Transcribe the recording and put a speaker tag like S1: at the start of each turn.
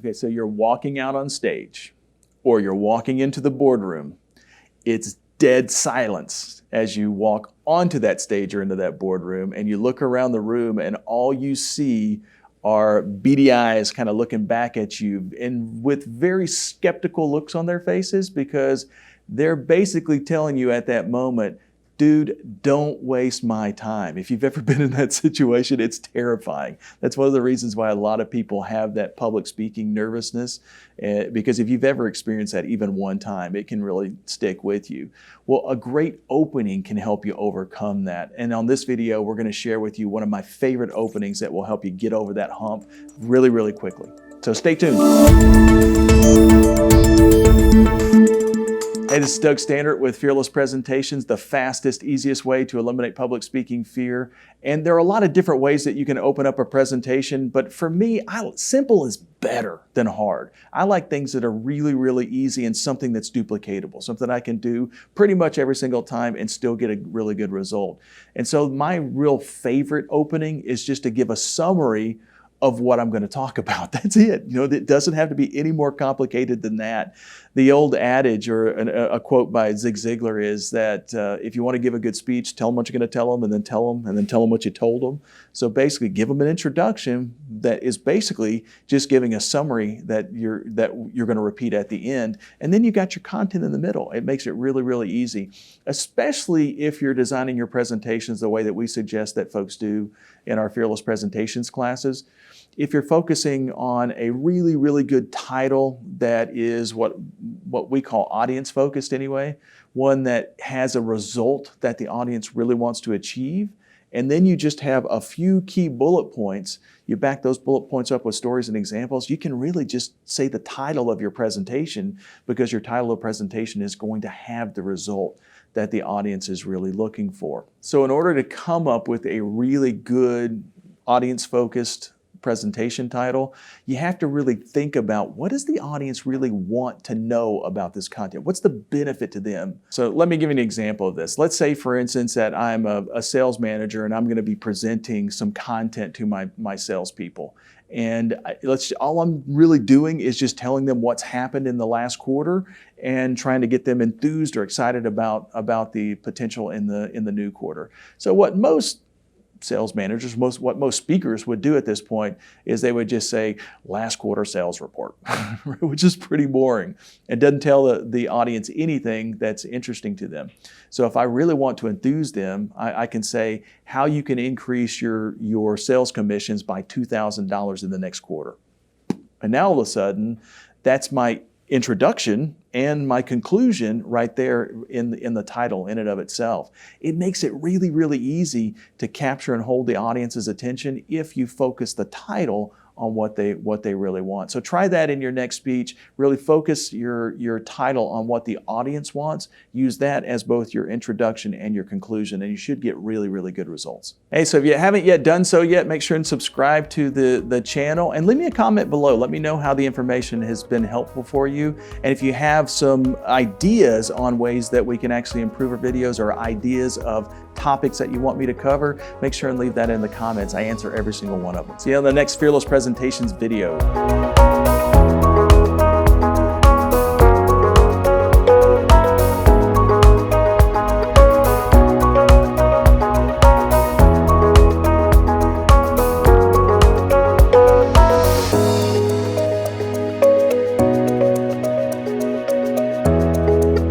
S1: Okay, so you're walking out on stage or you're walking into the boardroom. It's dead silence as you walk onto that stage or into that boardroom, and you look around the room and all you see are beady eyes kind of looking back at you and with very skeptical looks on their faces, because they're basically telling you at that moment, dude, don't waste my time. If you've ever been in that situation, it's terrifying. That's one of the reasons why a lot of people have that public speaking nervousness, because if you've ever experienced that even one time, it can really stick with you. Well, a great opening can help you overcome that. And on this video, we're going to share with you one of my favorite openings that will help you get over that hump really, really quickly. So stay tuned. Hey, this is Doug Standard with Fearless Presentations, the fastest, easiest way to eliminate public speaking fear. And there are a lot of different ways that you can open up a presentation, but for me, simple is better than hard. I like things that are really, really easy and something that's duplicatable, something I can do pretty much every single time and still get a really good result. And so my real favorite opening is just to give a summary of what I'm going to talk about. That's it. You know, it doesn't have to be any more complicated than that. The old adage, or a quote by Zig Ziglar, is that if you want to give a good speech, tell them what you're going to tell them, and then tell them what you told them. So basically, give them an introduction that is basically just giving a summary that you're going to repeat at the end, and then you got your content in the middle. It makes it really, really easy, especially if you're designing your presentations the way that we suggest that folks do in our Fearless Presentations classes. If you're focusing on a really, really good title that is what we call audience focused anyway, one that has a result that the audience really wants to achieve, and then you just have a few key bullet points, you back those bullet points up with stories and examples, you can really just say the title of your presentation, because your title of presentation is going to have the result that the audience is really looking for. So in order to come up with a really good audience-focused presentation title, you have to really think about, what does the audience really want to know about this content? What's the benefit to them? So let me give you an example of this. Let's say, for instance, that I'm a sales manager and I'm going to be presenting some content to my salespeople. And all I'm really doing is just telling them what's happened in the last quarter and trying to get them enthused or excited about the potential in the new quarter. So what most sales managers, what most speakers would do at this point is they would just say, last quarter sales report, which is pretty boring. It doesn't tell the audience anything that's interesting to them. So if I really want to enthuse them, I can say how you can increase your sales commissions by $2,000 in the next quarter. And now all of a sudden, that's my introduction and my conclusion right there in the title in and of itself. It makes it really, really easy to capture and hold the audience's attention if you focus the title on what they really want. So try that in your next speech. Really focus your title on what the audience wants. Use that as both your introduction and your conclusion, and you should get really, really good results. Hey, so if you haven't yet done so yet, make sure and subscribe to the channel and leave me a comment below. Let me know how the information has been helpful for you. And if you have some ideas on ways that we can actually improve our videos, or ideas of topics that you want me to cover, make sure and leave that in the comments. I answer every single one of them. See you on the next Fearless Presentations video.